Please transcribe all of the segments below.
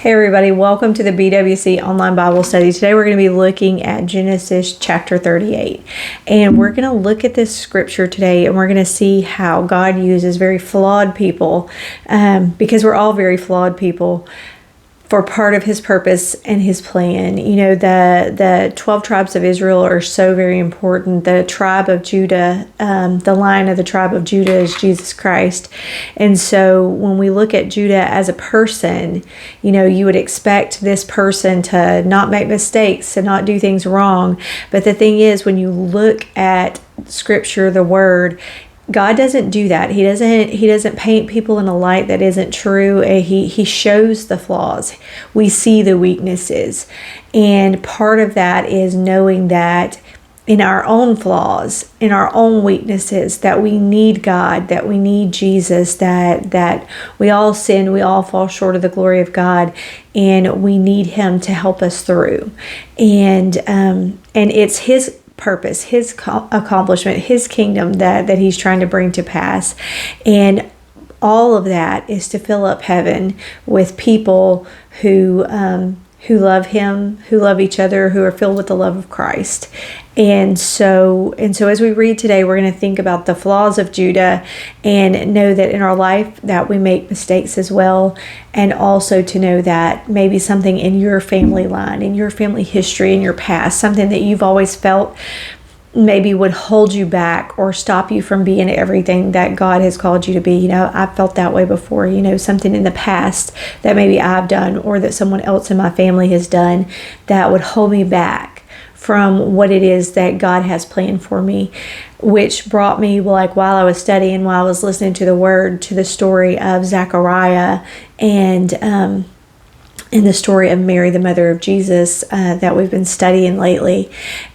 Hey everybody, welcome to the BWC Online Bible Study. Today we're going to be looking at Genesis chapter 38. And we're going to look at this scripture today and we're going to see how God uses very flawed people, because we're all very flawed people, for part of his purpose and his plan. You know, the 12 tribes of Israel are so very important. The tribe of Judah, the line of the tribe of Judah is Jesus Christ. And so when we look at Judah as a person, you know, you would expect this person to not make mistakes, to not do things wrong. But the thing is, when you look at Scripture, the Word, God doesn't do that. He doesn't paint people in a light that isn't true. He shows the flaws. We see the weaknesses. And part of that is knowing that in our own flaws, in our own weaknesses, that we need God, that we need Jesus, that we all sin, we all fall short of the glory of God, and we need him to help us through. And it's his purpose, his accomplishment, his kingdom that he's trying to bring to pass. And all of that is to fill up heaven with people who love him, who love each other, who are filled with the love of Christ. And so as we read today, we're going to think about the flaws of Judah and know that in our life that we make mistakes as well. And also to know that maybe something in your family line, in your family history, in your past, something that you've always felt maybe would hold you back or stop you from being everything that God has called you to be. You know, I've felt that way before, you know, something in the past that maybe I've done or that someone else in my family has done that would hold me back from what it is that God has planned for me, which brought me, like, while I was studying, while I was listening to the Word, to the story of Zechariah and the story of Mary, the mother of Jesus, that we've been studying lately.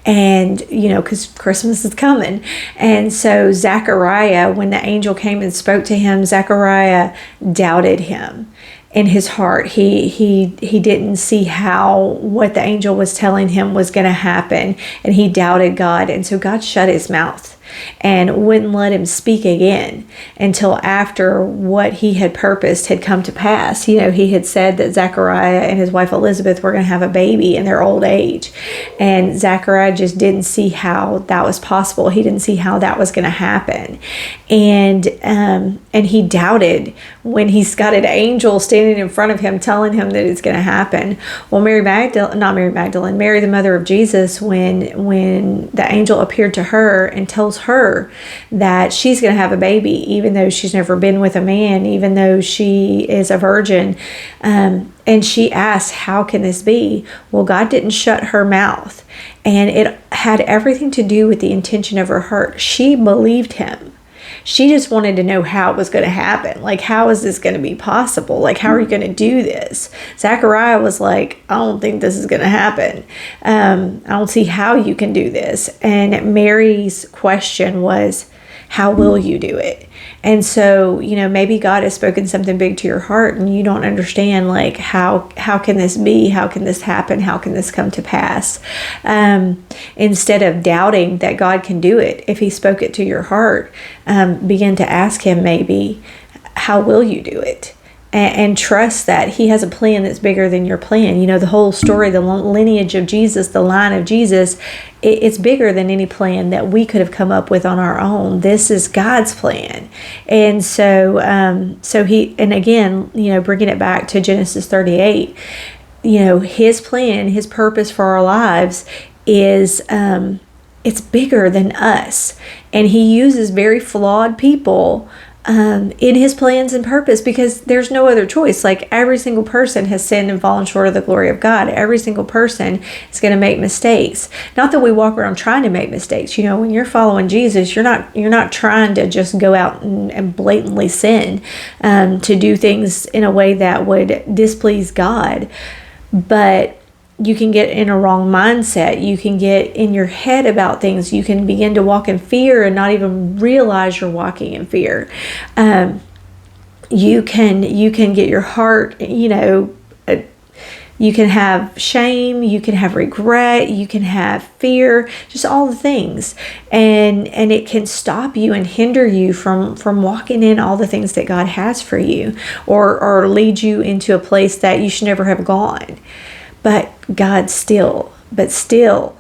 And, you know, because Christmas is coming. And so Zechariah, when the angel came and spoke to him, Zechariah doubted him. In his heart, he didn't see how what the angel was telling him was going to happen, and he doubted God. And so God shut his mouth and wouldn't let him speak again until after what he had purposed had come to pass. You know, he had said that Zechariah and his wife Elizabeth were going to have a baby in their old age, and Zechariah just didn't see how that was possible. He didn't see how that was going to happen, and he doubted when he's got an angel standing in front of him telling him that it's going to happen. Well, Mary, the mother of Jesus, when the angel appeared to her and tells her that she's going to have a baby, even though she's never been with a man, even though she is a virgin, and she asked, how can this be? Well, God didn't shut her mouth, and it had everything to do with the intention of her heart. She believed him. She just wanted to know how it was going to happen. Like, how is this going to be possible? Like, how are you going to do this? Zechariah was like, I don't think this is going to happen. I don't see how you can do this. And Mary's question was, how will you do it? And so, you know, maybe God has spoken something big to your heart and you don't understand, like, how can this be? How can this happen? How can this come to pass? Instead of doubting that God can do it, if he spoke it to your heart, begin to ask him maybe, how will you do it? And trust that he has a plan that's bigger than your plan. You know, the whole story, the lineage of Jesus, the line of Jesus, it's bigger than any plan that we could have come up with on our own. This is God's plan. And so, and again, you know, bringing it back to Genesis 38, you know, his plan, his purpose for our lives is, it's bigger than us. And he uses very flawed people in his plans and purpose, because there's no other choice. Like, every single person has sinned and fallen short of the glory of God. Every single person is going to make mistakes. Not that we walk around trying to make mistakes. You know, when you're following Jesus, you're not trying to just go out and blatantly sin, to do things in a way that would displease God. But you can get in a wrong mindset. You can get in your head about things. You can begin to walk in fear and not even realize you're walking in fear. You can get your heart, you know, You can have shame, you can have regret, you can have fear, just all the things. And it can stop you and hinder you from walking in all the things that God has for you, or lead you into a place that you should never have gone. But still,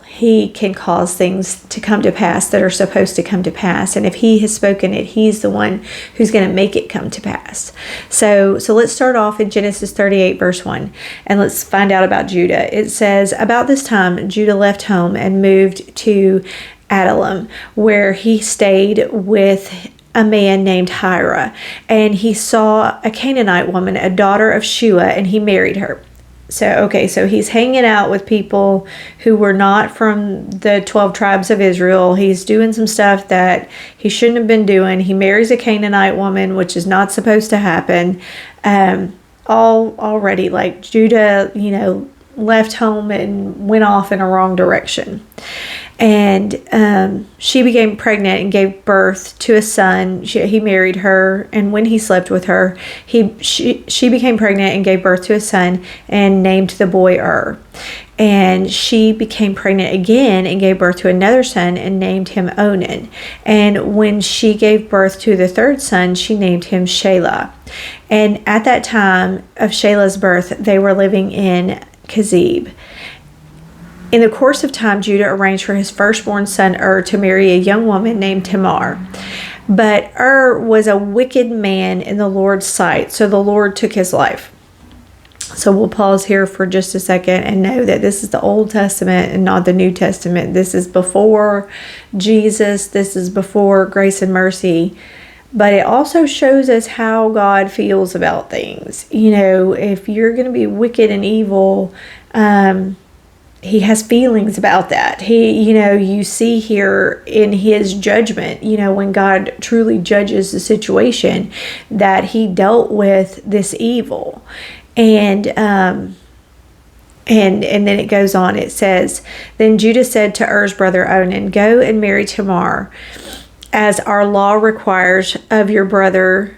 He can cause things to come to pass that are supposed to come to pass. And if He has spoken it, He's the one who's going to make it come to pass. So let's start off in Genesis 38, verse 1, and let's find out about Judah. It says, about this time, Judah left home and moved to Adullam, where he stayed with a man named Hira. And he saw a Canaanite woman, a daughter of Shua, and he married her. So he's hanging out with people who were not from the 12 tribes of Israel. He's doing some stuff that he shouldn't have been doing. He marries a Canaanite woman, which is not supposed to happen. Already, like, Judah, left home and went off in a wrong direction. And she became pregnant and gave birth to a son. He married her, and when he slept with her, she became pregnant and gave birth to a son and named the boy And she became pregnant again and gave birth to another son and named him Onan. And when she gave birth to the third son, she named him Shelah. And at that time of Shelah's birth, they were living in Kezib. In the course of time, Judah arranged for his firstborn son to marry a young woman named Tamar. But was a wicked man in the Lord's sight, so the Lord took his life. So we'll pause here for just a second and know that this is the Old Testament and not the New Testament. This is before Jesus. This is before grace and mercy. But it also shows us how God feels about things. If you're going to be wicked and evil, He has feelings about that. You see here in His judgment, when God truly judges the situation, that He dealt with this evil. And then it goes on. It says, then Judah said to Er's brother Onan, go and marry Tamar, as our law requires of your brother,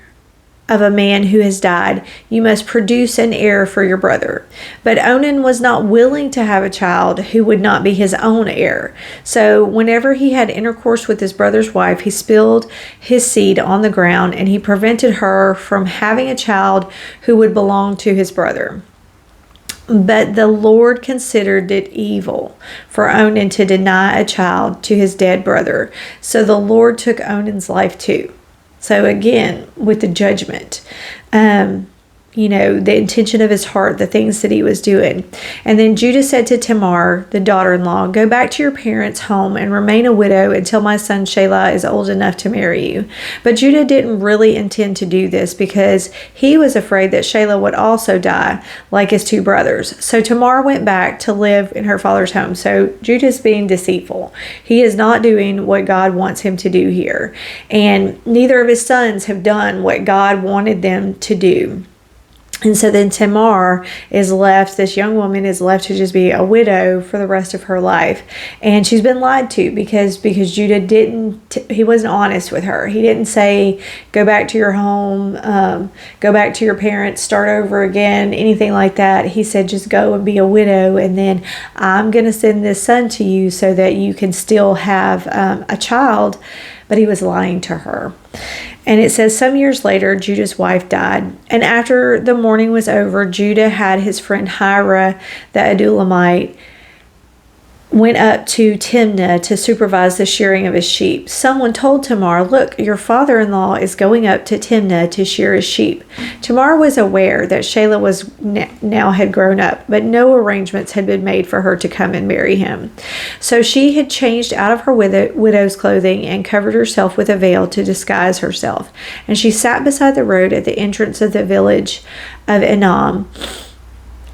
of a man who has died. You must produce an heir for your brother. But Onan was not willing to have a child who would not be his own heir. So whenever he had intercourse with his brother's wife, he spilled his seed on the ground, and he prevented her from having a child who would belong to his brother. But the Lord considered it evil for Onan to deny a child to his dead brother. So the Lord took Onan's life too. So again, with the judgment, the intention of his heart, the things that he was doing. And then Judah said to Tamar, the daughter-in-law, go back to your parents' home and remain a widow until my son Shelah is old enough to marry you. But Judah didn't really intend to do this because he was afraid that Shelah would also die like his two brothers. So Tamar went back to live in her father's home. So Judah's being deceitful. He is not doing what God wants him to do here. And neither of his sons have done what God wanted them to do. And so then Tamar is left, this young woman is left to just be a widow for the rest of her life. And she's been lied to because Judah he wasn't honest with her. He didn't say, go back to your home, go back to your parents, start over again, anything like that. He said, just go and be a widow, and then I'm going to send this son to you so that you can still have a child. But he was lying to her. And it says, some years later, Judah's wife died. And after the mourning was over, Judah had his friend Hira, the Adullamite, went up to Timnah to supervise the shearing of his sheep. Someone told Tamar, look, your father-in-law is going up to Timnah to shear his sheep. Tamar was aware that Shelah was now had grown up, but no arrangements had been made for her to come and marry him. So she had changed out of her widow's clothing and covered herself with a veil to disguise herself. And she sat beside the road at the entrance of the village of Enam,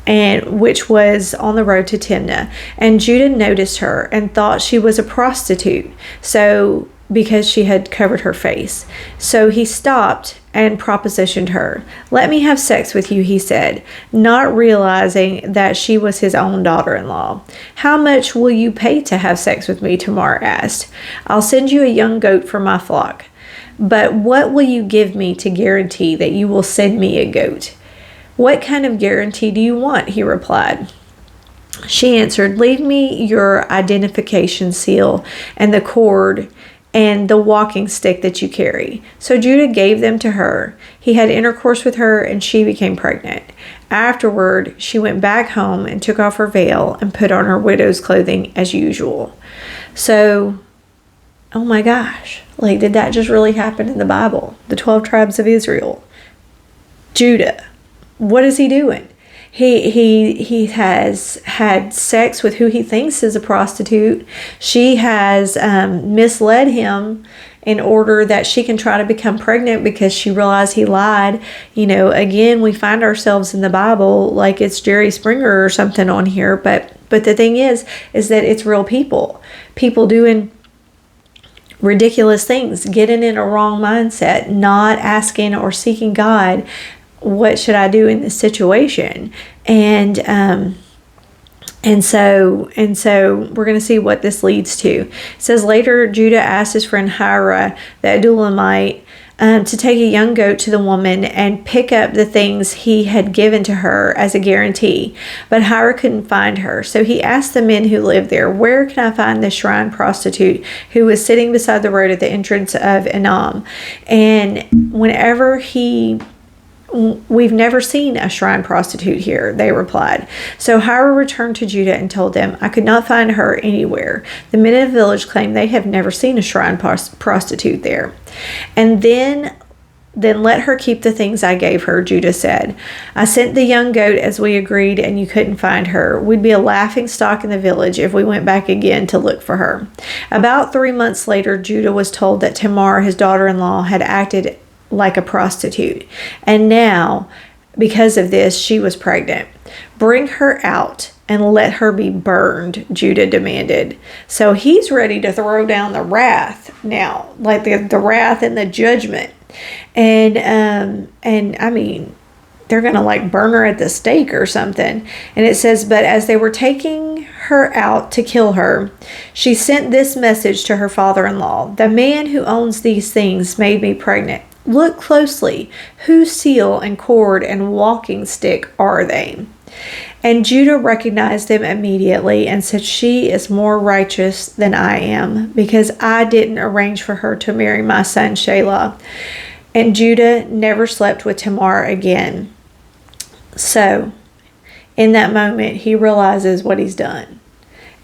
and which was on the road to Timnah. And Judah noticed her and thought she was a prostitute, so because she had covered her face. So he stopped and propositioned her. Let me have sex with you, he said, not realizing that she was his own daughter-in-law. How much will you pay to have sex with me? Tamar asked. I'll send you a young goat for my flock. But what will you give me to guarantee that you will send me a goat? "What kind of guarantee do you want?" he replied. She answered, "Leave me your identification seal and the cord and the walking stick that you carry." So Judah gave them to her. He had intercourse with her, and she became pregnant. Afterward, she went back home and took off her veil and put on her widow's clothing as usual. So, oh my gosh, like, did that just really happen in the Bible? The 12 tribes of Israel. Judah, what is he doing? He has had sex with who he thinks is a prostitute. She has misled him in order that she can try to become pregnant because she realized he lied. You know, again, we find ourselves in the Bible like it's Jerry Springer or something on here. But the thing is that it's real people. People doing ridiculous things, getting in a wrong mindset, not asking or seeking God, what should I do in this situation? And so we're going to see what this leads to. It says, later Judah asked his friend Hira, the Adulamite, to take a young goat to the woman and pick up the things he had given to her as a guarantee. But Hira couldn't find her. So he asked the men who lived there, "Where can I find the shrine prostitute who was sitting beside the road at the entrance of Enam?" And "We've never seen a shrine prostitute here," they replied. So Hira returned to Judah and told them, "I could not find her anywhere. The men in the village claim they have never seen a shrine prostitute there." "And then let her keep the things I gave her," Judah said. "I sent the young goat as we agreed, and you couldn't find her. We'd be a laughing stock in the village if we went back again to look for her." About 3 months later, Judah was told that Tamar, his daughter-in-law, had acted like a prostitute, and now, because of this, she was pregnant. "Bring her out and let her be burned," Judah demanded. So he's ready to throw down the wrath now, like the wrath and the judgment. And I mean, they're going to like burn her at the stake or something. And it says, "But as they were taking her out to kill her, she sent this message to her father-in-law. 'The man who owns these things made me pregnant. Look closely. Whose seal and cord and walking stick are they?' And Judah recognized them immediately and said, 'She is more righteous than I am, because I didn't arrange for her to marry my son Shelah.' And Judah never slept with Tamar again." So, in that moment, he realizes what he's done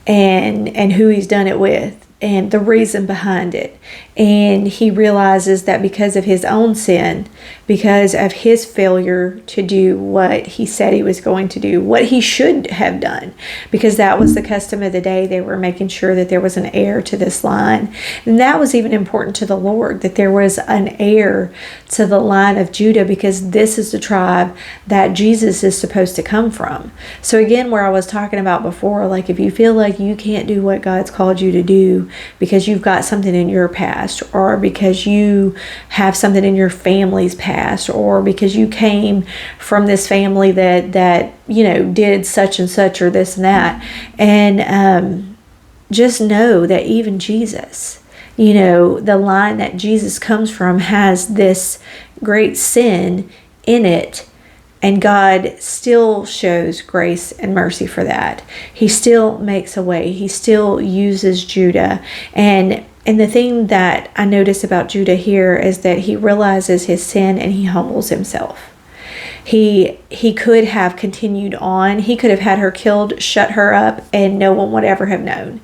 and who he's done it with and the reason behind it. And he realizes that because of his own sin, because of his failure to do what he said he was going to do, what he should have done, because that was the custom of the day. They were making sure that there was an heir to this line. And that was even important to the Lord, that there was an heir to the line of Judah, because this is the tribe that Jesus is supposed to come from. So again, where I was talking about before, like if you feel like you can't do what God's called you to do because you've got something in your past, or because you have something in your family's past, or because you came from this family that you know did such and such or this and that, and just know that even Jesus, you know, the line that Jesus comes from has this great sin in it. And God still shows grace and mercy for that. He still makes a way. He still uses Judah. And the thing that I notice about Judah here is that he realizes his sin and he humbles himself. He could have continued on. He could have had her killed, shut her up, and no one would ever have known.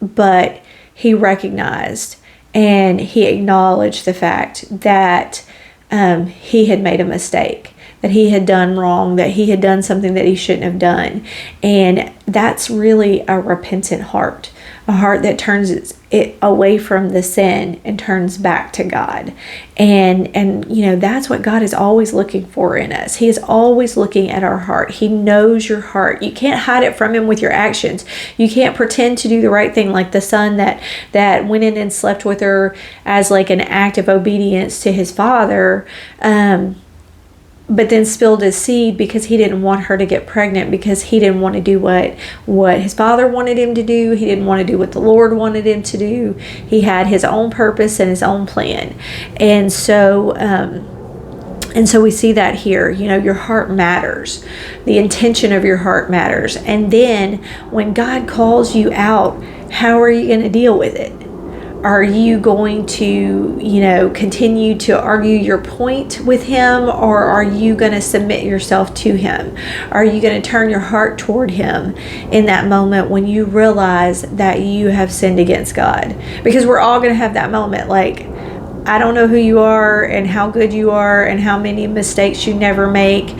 But he recognized and he acknowledged the fact that he had made a mistake, that he had done wrong, that he had done something that he shouldn't have done. And that's really a repentant heart, a heart that turns it away from the sin and turns back to God. And you know, that's what God is always looking for in us. He is always looking at our heart. He knows your heart. You can't hide it from him with your actions. You can't pretend to do the right thing, like the son that went in and slept with her as like an act of obedience to his father, but then spilled his seed because he didn't want her to get pregnant, because he didn't want to do what his father wanted him to do. He didn't want to do what the Lord wanted him to do. He had his own purpose and his own plan. And so And so we see that here, your heart matters. The intention of your heart matters. And then when God calls you out, how are you going to deal with it? Are you going to, continue to argue your point with him, or are you going to submit yourself to him? Are you going to turn your heart toward him in that moment when you realize that you have sinned against God? Because we're all going to have that moment, like, I don't know who you are and how good you are and how many mistakes you never make.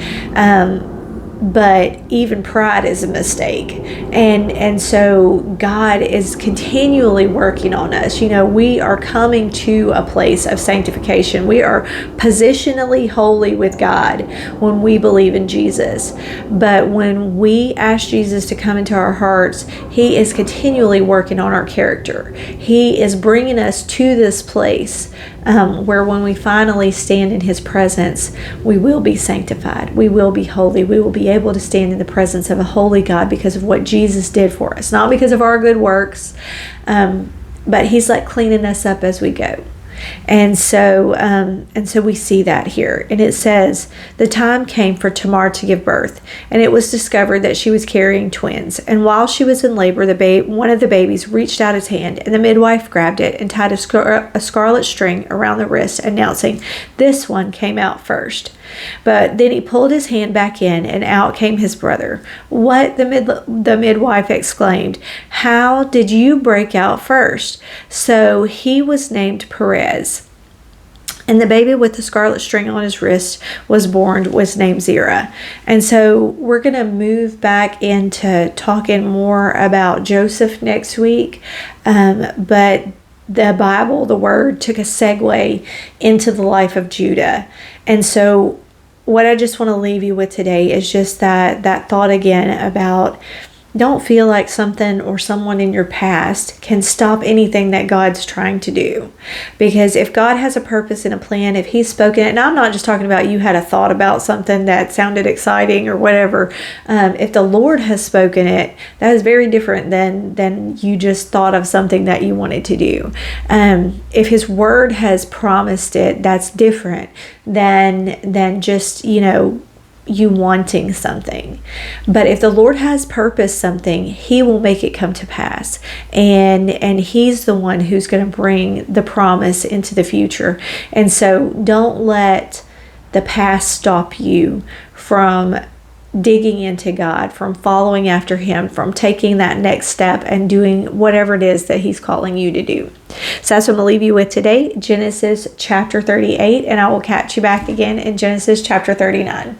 But even pride is a mistake. And so God is continually working on us. We are coming to a place of sanctification. We are positionally holy with God when we believe in Jesus. But when we ask Jesus to come into our hearts, he is continually working on our character. He is bringing us to this place where when we finally stand in his presence, we will be sanctified. We will be holy. We will be able to stand in the presence of a holy God because of what Jesus did for us, not because of our good works, but he's like cleaning us up as we go. And so we see that here. And it says, the time came for Tamar to give birth, and it was discovered that she was carrying twins. And while she was in labor, one of the babies reached out his hand, and the midwife grabbed it and tied a scarlet string around the wrist, announcing, "This one came out first." But then he pulled his hand back in, and out came his brother. "What?" the midwife exclaimed. "How did you break out first?" So he was named Perez. And the baby with the scarlet string on his wrist was named Zerah. And so we're going to move back into talking more about Joseph next week. But the Bible, the Word, took a segue into the life of Judah. And so what I just want to leave you with today is just that thought again about, don't feel like something or someone in your past can stop anything that God's trying to do. Because if God has a purpose and a plan, if he's spoken it, and I'm not just talking about you had a thought about something that sounded exciting or whatever. If the Lord has spoken it, that is very different than you just thought of something that you wanted to do. If his word has promised it, that's different than just, you wanting something. But if the Lord has purposed something, he will make it come to pass, and he's the one who's going to bring the promise into the future. And so don't let the past stop you from digging into God, from following after him, from taking that next step and doing whatever it is that he's calling you to do. So that's what I'm going to leave you with today, Genesis chapter 38, and I will catch you back again in Genesis chapter 39.